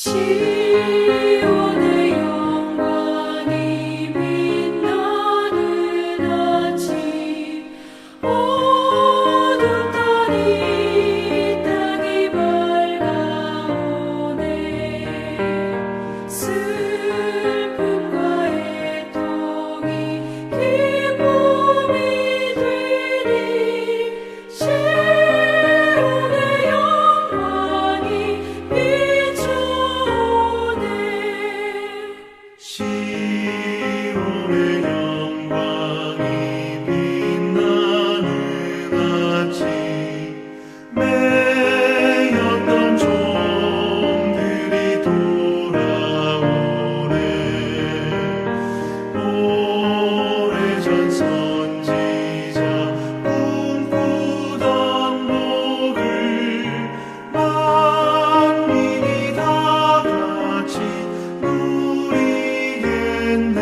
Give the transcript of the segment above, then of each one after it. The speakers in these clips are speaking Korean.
시온의 영광이 빛나는 아침, 어둡던 이 땅이 밝아오네. 슬픔과 애통이 기쁨이 되니 시온의 영광이 비춰오네. 시온의 영광이 빛나는 아침, 매였던 종들이 돌아오네. 오래전 선지자 꿈꾸던 복을 만민이 다 같이 누리겠네.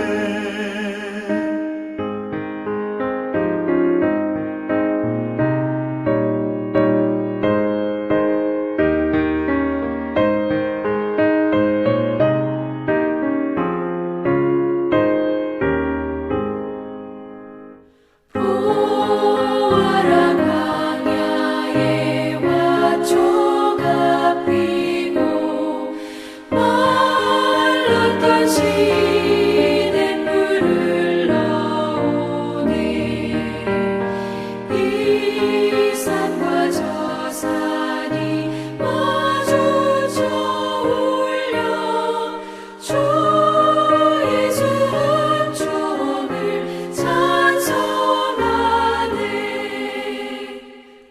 보아라 광야에 화초가 피고 말랐던 시냇물을 흘러오네. 이 산과 저 산이 마주쳐 울려 주 예수 은총을 찬송하네.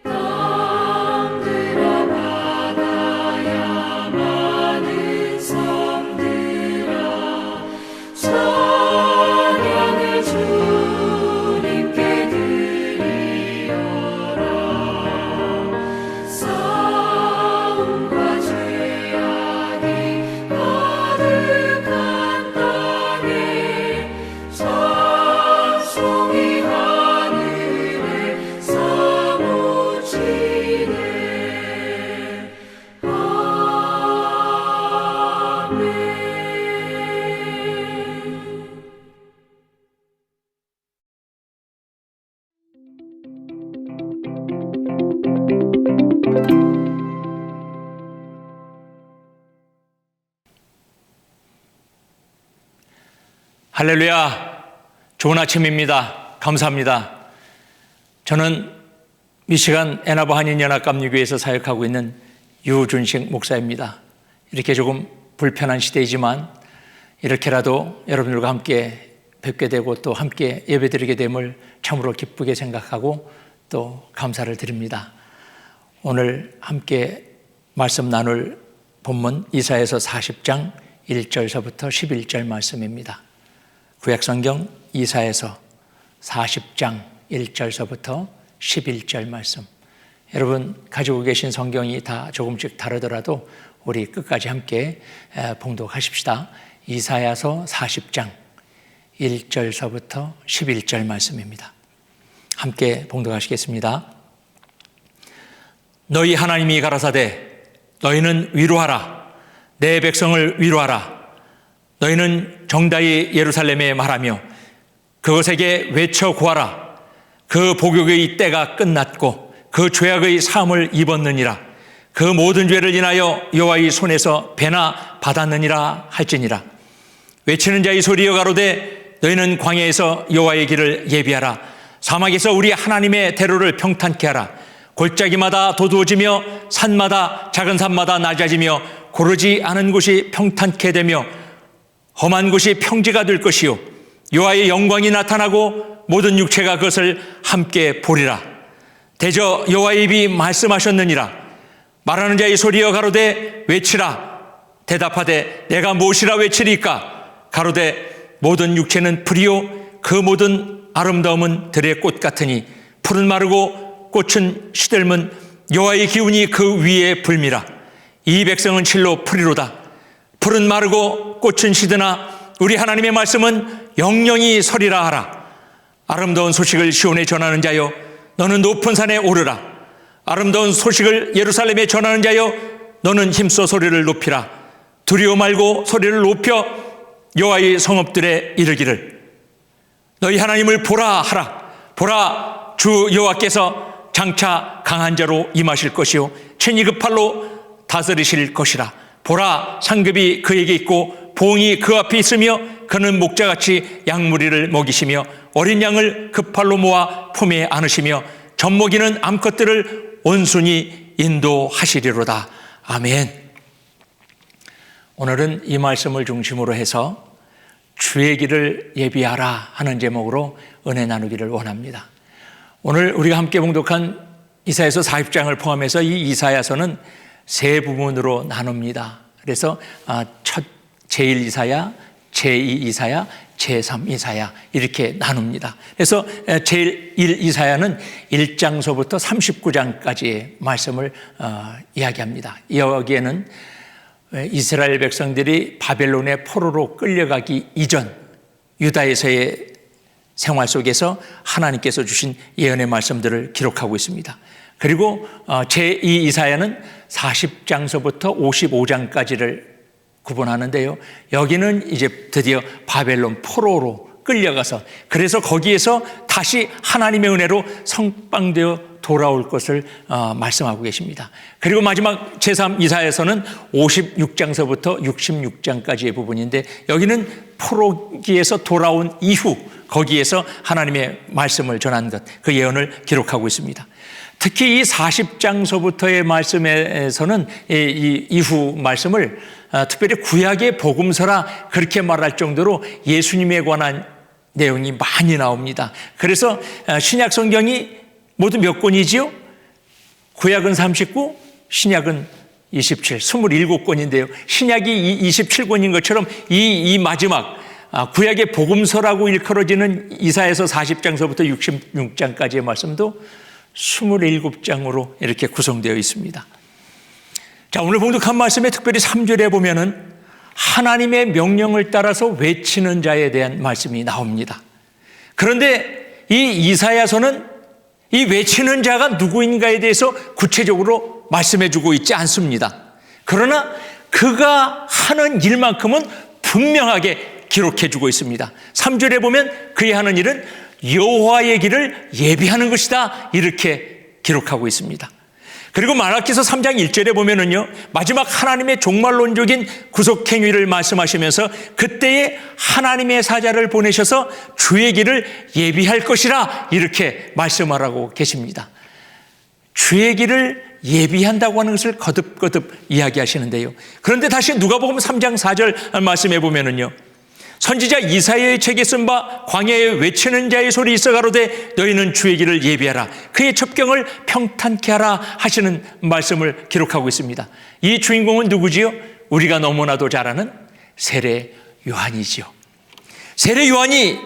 땅들아 바다야 많은 섬들아 찬양을 주님께 드리어라. 싸움과 죄악이 가득한 땅에 찬송이 하늘에 사무치네. 아멘. 할렐루야. 좋은 아침입니다. 감사합니다. 저는 미시간 애나바 한인연합감리교회에서 사역하고 있는 유준식 목사입니다. 이렇게 조금 불편한 시대이지만 이렇게라도 여러분들과 함께 뵙게 되고 또 함께 예배드리게 됨을 참으로 기쁘게 생각하고 또 감사를 드립니다. 오늘 함께 말씀 나눌 본문 이사야서 40장 1절서부터 11절 말씀입니다. 구약성경 이사야서 40장 1절서부터 11절 말씀. 여러분 가지고 계신 성경이 다 조금씩 다르더라도 우리 끝까지 함께 봉독하십시다. 이사야서 40장 1절서부터 11절 말씀입니다. 함께 봉독하시겠습니다. 너희 하나님이 가라사대 너희는 위로하라. 내 백성을 위로하라. 너희는 정다이 예루살렘에 말하며 그것에게 외쳐 구하라. 그 복역의 때가 끝났고 그 죄악의 사함을 입었느니라. 그 모든 죄를 인하여 여호와의 손에서 배나 받았느니라 할지니라. 외치는 자의 소리여 가로되 너희는 광야에서 여호와의 길을 예비하라. 사막에서 우리 하나님의 대로를 평탄케 하라. 골짜기마다 도두어지며 산마다 작은 산마다 낮아지며 고르지 않은 곳이 평탄케 되며 험한 곳이 평지가 될 것이요 여호와의 영광이 나타나고 모든 육체가 그것을 함께 보리라. 대저 여호와의 입이 말씀하셨느니라. 말하는 자의 소리여 가로되 외치라. 대답하되 내가 무엇이라 외치리까. 가로되 모든 육체는 풀이요 그 모든 아름다움은 들의 꽃 같으니 풀은 마르고 꽃은 시들면 여호와의 기운이 그 위에 불미라. 이 백성은 실로 풀이로다. 풀은 마르고 꽃은 시드나 우리 하나님의 말씀은 영영이 서리라 하라. 아름다운 소식을 시온에 전하는 자여 너는 높은 산에 오르라. 아름다운 소식을 예루살렘에 전하는 자여 너는 힘써 소리를 높이라. 두려워 말고 소리를 높여 여호와의 성읍들에 이르기를 너희 하나님을 보라 하라. 보라, 주 여호와께서 장차 강한 자로 임하실 것이요 친히 그 팔로 다스리실 것이라. 보라, 상급이 그에게 있고 보응이 그 앞에 있으며 그는 목자같이 양무리를 먹이시며 어린 양을 그 팔로 모아 품에 안으시며 젖먹이는 암컷들을 온순히 인도하시리로다. 아멘. 오늘은 이 말씀을 중심으로 해서 주의 길을 예비하라 하는 제목으로 은혜 나누기를 원합니다. 오늘 우리가 함께 봉독한 이사야서 40장을 포함해서 이 이사야서는 세 부분으로 나눕니다. 그래서 첫 제1 이사야, 제2 이사야, 제3 이사야 이렇게 나눕니다. 그래서 제1 이사야는 1장서부터 39장까지의 말씀을 이야기합니다. 여기에는 이스라엘 백성들이 바벨론의 포로로 끌려가기 이전 유다에서의 생활 속에서 하나님께서 주신 예언의 말씀들을 기록하고 있습니다. 그리고 제2 이사야는 40장서부터 55장까지를 구분하는데요. 여기는 이제 드디어 바벨론 포로로 끌려가서 그래서 거기에서 다시 하나님의 은혜로 성방되어 돌아올 것을 말씀하고 계십니다. 그리고 마지막 제3 이사야서는 56장서부터 66장까지의 부분인데 여기는 포로기에서 돌아온 이후 거기에서 하나님의 말씀을 전한 것, 그 예언을 기록하고 있습니다. 특히 이 40장서부터의 말씀에서는 이 이후 말씀을 특별히 구약의 복음서라 그렇게 말할 정도로 예수님에 관한 내용이 많이 나옵니다. 그래서 신약 성경이 모두 몇 권이지요? 구약은 39, 신약은 27, 27권인데요. 신약이 27권인 것처럼 이 마지막 구약의 복음서라고 일컬어지는 이사야서 40장서부터 66장까지의 말씀도 27장으로 이렇게 구성되어 있습니다. 자, 오늘 봉독한 말씀에 특별히 3절에 보면은 하나님의 명령을 따라서 외치는 자에 대한 말씀이 나옵니다. 그런데 이 이사야서는 이 외치는 자가 누구인가에 대해서 구체적으로 말씀해 주고 있지 않습니다. 그러나 그가 하는 일만큼은 분명하게 기록해 주고 있습니다. 3절에 보면 그의 하는 일은 여호와의 길을 예비하는 것이다 이렇게 기록하고 있습니다. 그리고 말라기서 3장 1절에 보면은요, 마지막 하나님의 종말론적인 구속 행위를 말씀하시면서 그때에 하나님의 사자를 보내셔서 주의 길을 예비할 것이라 이렇게 말씀하라고 계십니다. 주의 길을 예비한다고 하는 것을 거듭거듭 이야기하시는데요. 그런데 다시 누가복음 3장 4절 말씀해 보면은요, 선지자 이사야의 책에 쓴 바 광야에 외치는 자의 소리 있어 가로되 너희는 주의 길을 예비하라 그의 첩경을 평탄케 하라 하시는 말씀을 기록하고 있습니다. 이 주인공은 누구지요? 우리가 너무나도 잘 아는 세례 요한이지요. 세례 요한이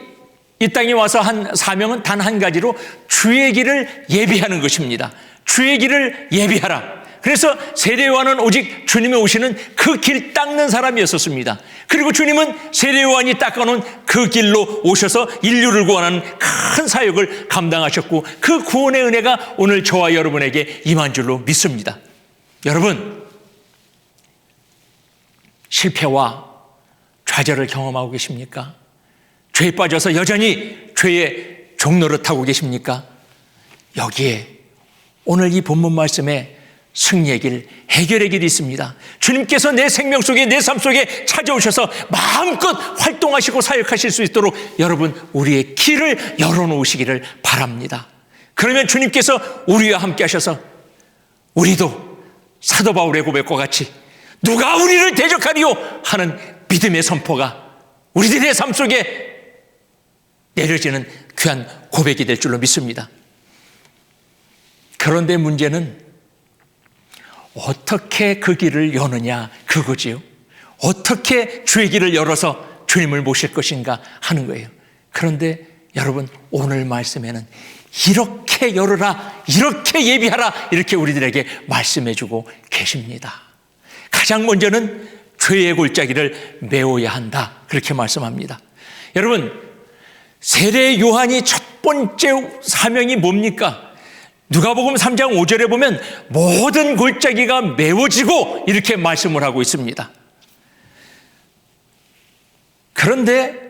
이 땅에 와서 한 사명은 단 한 가지로 주의 길을 예비하는 것입니다. 주의 길을 예비하라. 그래서 세례 요한은 오직 주님이 오시는 그 길 닦는 사람이었었습니다. 그리고 주님은 세례 요한이 닦아놓은 그 길로 오셔서 인류를 구원하는 큰 사역을 감당하셨고 그 구원의 은혜가 오늘 저와 여러분에게 임한 줄로 믿습니다. 여러분, 실패와 좌절을 경험하고 계십니까? 죄에 빠져서 여전히 죄의 종노릇하고 계십니까? 여기에 오늘 이 본문 말씀에 승리의 길, 해결의 길이 있습니다. 주님께서 내 생명 속에, 내 삶 속에 찾아오셔서 마음껏 활동하시고 사역하실 수 있도록 여러분 우리의 길을 열어놓으시기를 바랍니다. 그러면 주님께서 우리와 함께 하셔서 우리도 사도 바울의 고백과 같이 누가 우리를 대적하리요 하는 믿음의 선포가 우리들의 삶 속에 내려지는 귀한 고백이 될 줄로 믿습니다. 그런데 문제는 어떻게 그 길을 여느냐 그거지요. 어떻게 주의 길을 열어서 주님을 모실 것인가 하는 거예요. 그런데 여러분 오늘 말씀에는 이렇게 열어라, 이렇게 예비하라 이렇게 우리들에게 말씀해주고 계십니다. 가장 먼저는 죄의 골짜기를 메워야 한다 그렇게 말씀합니다. 여러분, 세례 요한이 첫 번째 사명이 뭡니까? 누가복음 3장 5절에 보면 모든 골짜기가 메워지고 이렇게 말씀을 하고 있습니다. 그런데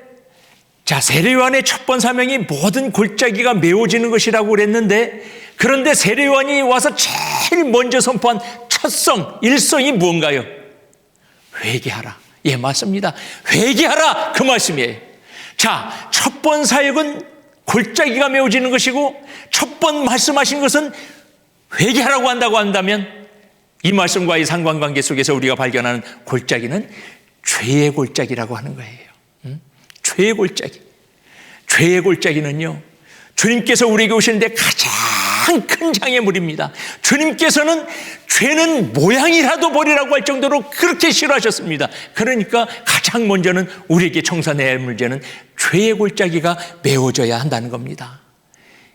자, 세례요한의 첫 번 사명이 모든 골짜기가 메워지는 것이라고 그랬는데, 그런데 세례요한이 와서 제일 먼저 선포한 첫성, 일성이 무언가요? 회개하라. 예, 맞습니다. 회개하라, 그 말씀이에요. 자, 첫 번 사역은 골짜기가 메워지는 것이고, 첫 번 말씀하신 것은 회개하라고 한다고 한다면, 이 말씀과의 상관관계 속에서 우리가 발견하는 골짜기는 죄의 골짜기라고 하는 거예요. 죄의 골짜기. 죄의 골짜기는요, 주님께서 우리에게 오시는데 가장 큰 장애물입니다. 주님께서는 죄는 모양이라도 버리라고 할 정도로 그렇게 싫어하셨습니다. 그러니까 가장 먼저는 우리에게 청산해야 할 문제는 죄의 골짜기가 메워져야 한다는 겁니다.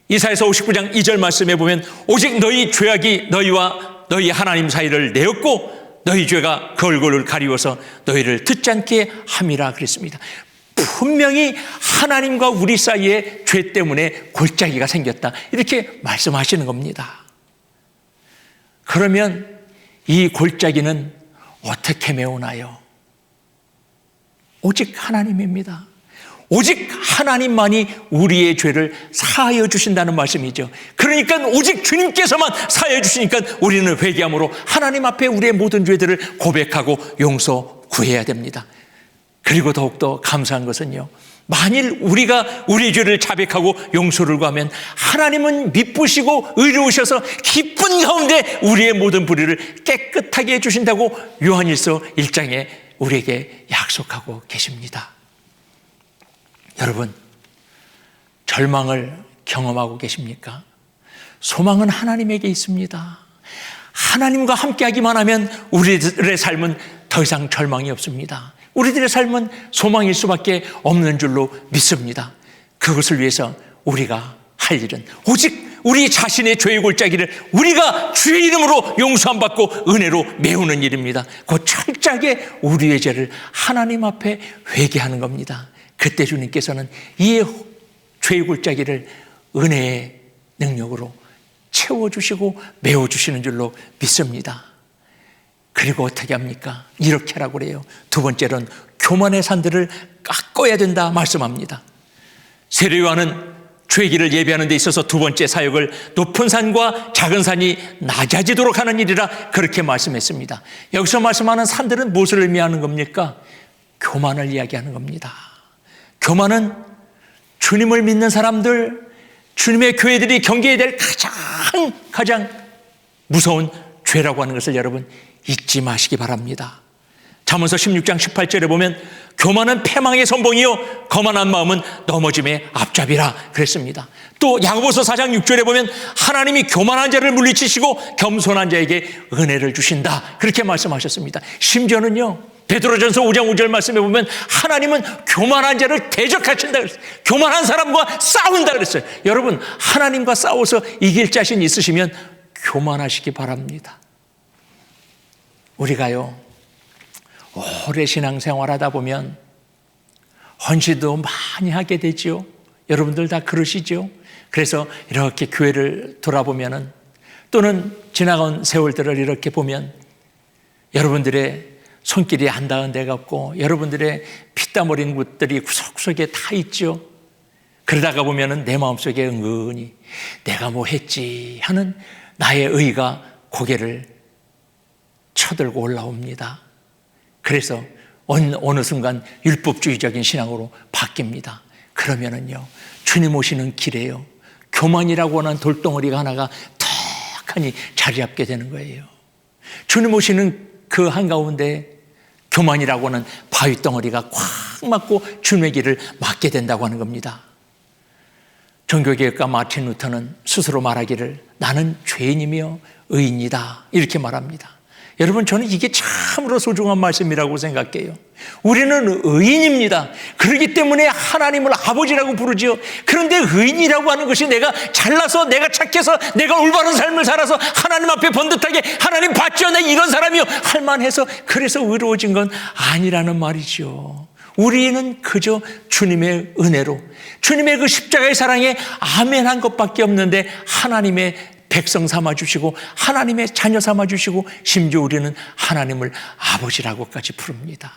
이사야서 59장 2절 말씀에 보면 오직 너희 죄악이 너희와 너희 하나님 사이를 내었고 너희 죄가 그 얼굴을 가리워서 너희를 듣지 않게 함이라 그랬습니다. 분명히 하나님과 우리 사이에 죄 때문에 골짜기가 생겼다, 이렇게 말씀하시는 겁니다. 그러면 이 골짜기는 어떻게 메우나요? 오직 하나님입니다. 오직 하나님만이 우리의 죄를 사하여 주신다는 말씀이죠. 그러니까 오직 주님께서만 사하여 주시니까 우리는 회개함으로 하나님 앞에 우리의 모든 죄들을 고백하고 용서 구해야 됩니다. 그리고 더욱더 감사한 것은요, 만일 우리가 우리의 죄를 자백하고 용서를 구하면 하나님은 미쁘시고 의로우셔서 기쁜 가운데 우리의 모든 불의를 깨끗하게 해주신다고 요한일서 1장에 우리에게 약속하고 계십니다. 여러분, 절망을 경험하고 계십니까? 소망은 하나님에게 있습니다. 하나님과 함께하기만 하면 우리들의 삶은 더 이상 절망이 없습니다. 우리들의 삶은 소망일 수밖에 없는 줄로 믿습니다. 그것을 위해서 우리가 할 일은 오직 우리 자신의 죄의 골짜기를 우리가 주의 이름으로 용서함 받고 은혜로 메우는 일입니다. 그 철저하게 우리의 죄를 하나님 앞에 회개하는 겁니다. 그때 주님께서는 이 죄의 골짜기를 은혜의 능력으로 채워주시고 메워주시는 줄로 믿습니다. 그리고 어떻게 합니까? 이렇게 하라고 그래요. 두 번째로는 교만의 산들을 깎아야 된다 말씀합니다. 세례요한은 죄기를 예배하는 데 있어서 두 번째 사역을 높은 산과 작은 산이 낮아지도록 하는 일이라 그렇게 말씀했습니다. 여기서 말씀하는 산들은 무엇을 의미하는 겁니까? 교만을 이야기하는 겁니다. 교만은 주님을 믿는 사람들, 주님의 교회들이 경계해야 될 가장 무서운 죄라고 하는 것을 여러분 잊지 마시기 바랍니다. 잠언서 16장 18절에 보면 교만은 패망의 선봉이요 거만한 마음은 넘어짐의 앞잡이라 그랬습니다. 또 야고보서 4장 6절에 보면 하나님이 교만한 자를 물리치시고 겸손한 자에게 은혜를 주신다, 그렇게 말씀하셨습니다. 심지어는요, 베드로전서 5장 5절 말씀에 보면 하나님은 교만한 자를 대적하신다 그랬어요. 교만한 사람과 싸운다 그랬어요. 여러분, 하나님과 싸워서 이길 자신 있으시면 교만하시기 바랍니다. 우리가요, 오래 신앙생활하다 보면 헌신도 많이 하게 되죠. 여러분들 다 그러시죠. 그래서 이렇게 교회를 돌아보면은, 또는 지나간 세월들을 이렇게 보면 여러분들의 손길이 안 닿은 데가 없고 여러분들의 피땀 어린 곳들이 구석구석에 다 있죠. 그러다가 보면은 내 마음속에 은근히 내가 뭐 했지 하는 나의 의가 고개를 쳐들고 올라옵니다. 그래서 어느 순간 율법주의적인 신앙으로 바뀝니다. 그러면은요, 주님 오시는 길에요, 교만이라고 하는 돌덩어리가 하나가 턱하니 자리 잡게 되는 거예요. 주님 오시는 그 한가운데 교만이라고 하는 바위덩어리가 꽉 막고 주님의 길을 막게 된다고 하는 겁니다. 종교개혁가 마틴 루터는 스스로 말하기를 나는 죄인이며 의인이다, 이렇게 말합니다. 여러분, 저는 이게 참으로 소중한 말씀이라고 생각해요. 우리는 의인입니다. 그렇기 때문에 하나님을 아버지라고 부르지요. 그런데 의인이라고 하는 것이 내가 잘나서, 내가 착해서, 내가 올바른 삶을 살아서 하나님 앞에 번듯하게 하나님 봤죠, 나 이런 사람이요 할만해서 그래서 의로워진 건 아니라는 말이죠. 우리는 그저 주님의 은혜로, 주님의 그 십자가의 사랑에 아멘한 것밖에 없는데 하나님의 백성 삼아주시고 하나님의 자녀 삼아주시고 심지어 우리는 하나님을 아버지라고까지 부릅니다.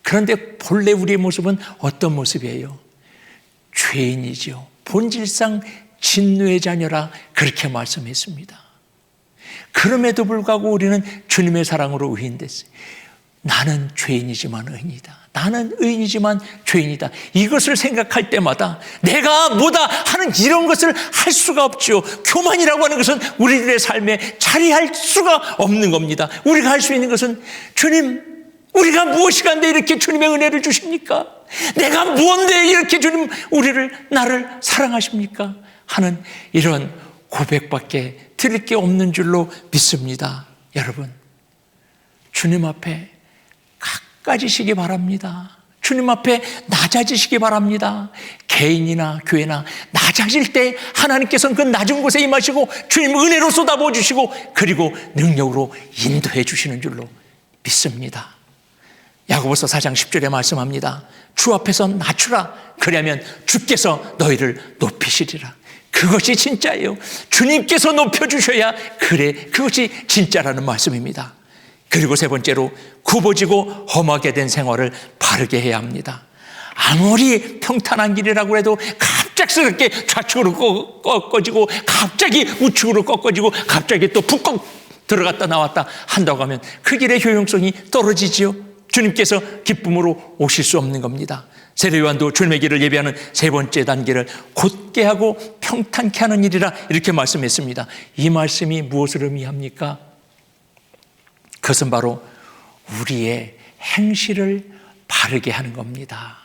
그런데 본래 우리의 모습은 어떤 모습이에요? 죄인이죠. 본질상 진노의 자녀라 그렇게 말씀했습니다. 그럼에도 불구하고 우리는 주님의 사랑으로 의인됐어요. 나는 죄인이지만 의인이다. 나는 의인이지만 죄인이다. 이것을 생각할 때마다 내가 뭐다 하는 이런 것을 할 수가 없죠. 교만이라고 하는 것은 우리들의 삶에 자리할 수가 없는 겁니다. 우리가 할 수 있는 것은 주님, 우리가 무엇이간데 이렇게 주님의 은혜를 주십니까? 내가 무언데 이렇게 주님 나를 사랑하십니까? 하는 이런 고백밖에 드릴 게 없는 줄로 믿습니다. 여러분, 주님 앞에 가까지시기 바랍니다. 주님 앞에 낮아지시기 바랍니다. 개인이나 교회나 낮아질 때 하나님께서는 그 낮은 곳에 임하시고 주님 은혜로 쏟아부어 주시고 그리고 능력으로 인도해 주시는 줄로 믿습니다. 야고보서 4장 10절에 말씀합니다. 주 앞에서 낮추라. 그리하면 주께서 너희를 높이시리라. 그것이 진짜예요. 주님께서 높여주셔야 그래, 그것이 진짜라는 말씀입니다. 그리고 세 번째로 굽어지고 험하게 된 생활을 바르게 해야 합니다. 아무리 평탄한 길이라고 해도 갑작스럽게 좌측으로 꺾어지고 갑자기 우측으로 꺾어지고 갑자기 또 푹 들어갔다 나왔다 한다고 하면 그 길의 효용성이 떨어지지요. 주님께서 기쁨으로 오실 수 없는 겁니다. 세례요한도 주님의 길을 예비하는 세 번째 단계를 곧게 하고 평탄케 하는 일이라 이렇게 말씀했습니다. 이 말씀이 무엇을 의미합니까? 그것은 바로 우리의 행실을 바르게 하는 겁니다.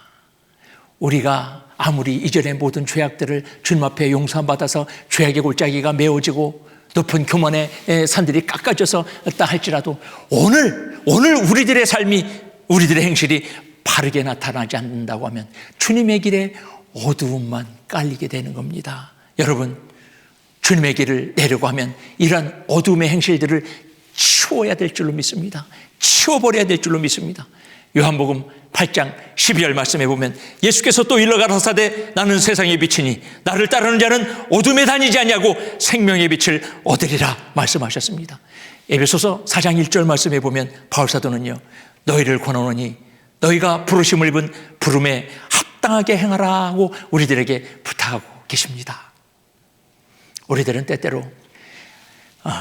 우리가 아무리 이전의 모든 죄악들을 주님 앞에 용서받아서 죄악의 골짜기가 메워지고 높은 교만의 산들이 깎아져서 할지라도 오늘 우리들의 삶이, 우리들의 행실이 바르게 나타나지 않는다고 하면 주님의 길에 어두움만 깔리게 되는 겁니다. 여러분, 주님의 길을 내려고 하면 이러한 어두움의 행실들을 치워야 될 줄로 믿습니다. 치워버려야 될 줄로 믿습니다. 요한복음 8장 12절 말씀해 보면 예수께서 또 일러 가라사대 나는 세상의 빛이니 나를 따르는 자는 어둠에 다니지 아니하고 생명의 빛을 얻으리라 말씀하셨습니다. 에베소서 4장 1절 말씀해 보면 바울사도는요, 너희를 권하노니 너희가 부르심을 입은 부름에 합당하게 행하라고 우리들에게 부탁하고 계십니다. 우리들은 때때로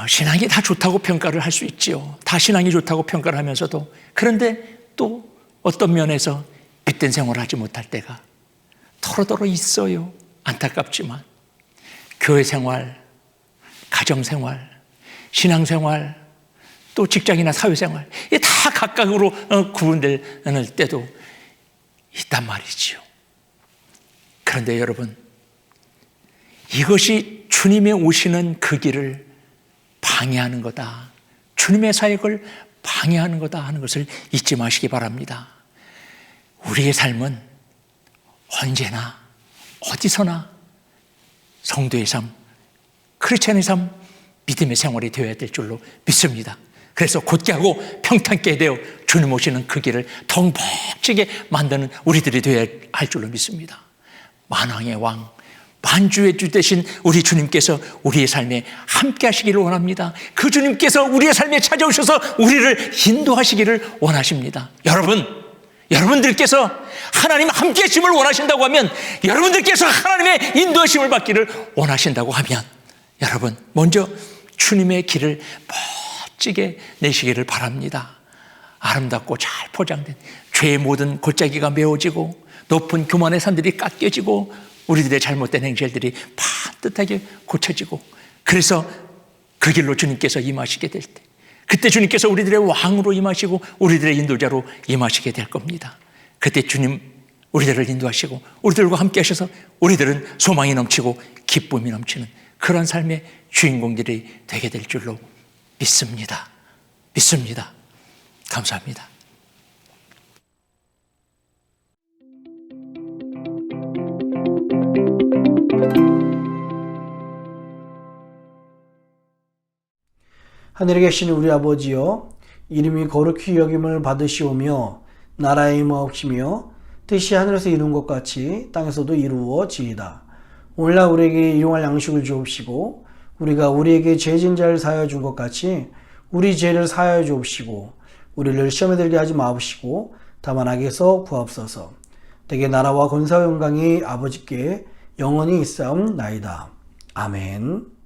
신앙이 다 좋다고 평가를 할 수 있지요. 다 신앙이 좋다고 평가를 하면서도 그런데 또 어떤 면에서 빛된 생활을 하지 못할 때가 더러더러 있어요. 안타깝지만 교회 생활, 가정 생활, 신앙 생활, 또 직장이나 사회 생활, 이게 다 각각으로 구분될 때도 있단 말이지요. 그런데 여러분, 이것이 주님의 오시는 그 길을 방해하는 거다, 주님의 사역을 방해하는 거다 하는 것을 잊지 마시기 바랍니다. 우리의 삶은 언제나 어디서나 성도의 삶, 크리스찬의 삶, 믿음의 생활이 되어야 될 줄로 믿습니다. 그래서 곧게 하고 평탄케 되어 주님 오시는 그 길을 더욱 멋지게 만드는 우리들이 되어야 할 줄로 믿습니다. 만왕의 왕, 만주의 주 되신 우리 주님께서 우리의 삶에 함께 하시기를 원합니다. 그 주님께서 우리의 삶에 찾아오셔서 우리를 인도하시기를 원하십니다. 여러분들께서 하나님 함께 하심을 원하신다고 하면, 여러분들께서 하나님의 인도하심을 받기를 원하신다고 하면, 여러분 먼저 주님의 길을 멋지게 내시기를 바랍니다. 아름답고 잘 포장된 죄의 모든 골짜기가 메워지고 높은 교만의 산들이 깎여지고 우리들의 잘못된 행실들이 반듯하게 고쳐지고, 그래서 그 길로 주님께서 임하시게 될 때, 그때 주님께서 우리들의 왕으로 임하시고 우리들의 인도자로 임하시게 될 겁니다. 그때 주님 우리들을 인도하시고 우리들과 함께 하셔서 우리들은 소망이 넘치고 기쁨이 넘치는 그런 삶의 주인공들이 되게 될 줄로 믿습니다. 감사합니다. 하늘에 계신 우리 아버지여, 이름이 거룩히 여김을 받으시오며 나라의 임하옵시며 뜻이 하늘에서 이룬 것 같이 땅에서도 이루어지이다. 오늘날 우리에게 일용할 양식을 주옵시고 우리가 우리에게 죄진 자를 사하여 준 것 같이 우리 죄를 사하여 주옵시고 우리를 시험에 들게 하지 마옵시고 다만 악에서 구하옵소서. 대개 나라와 권사와 영광이 아버지께 영원히 있사옵나이다. 아멘.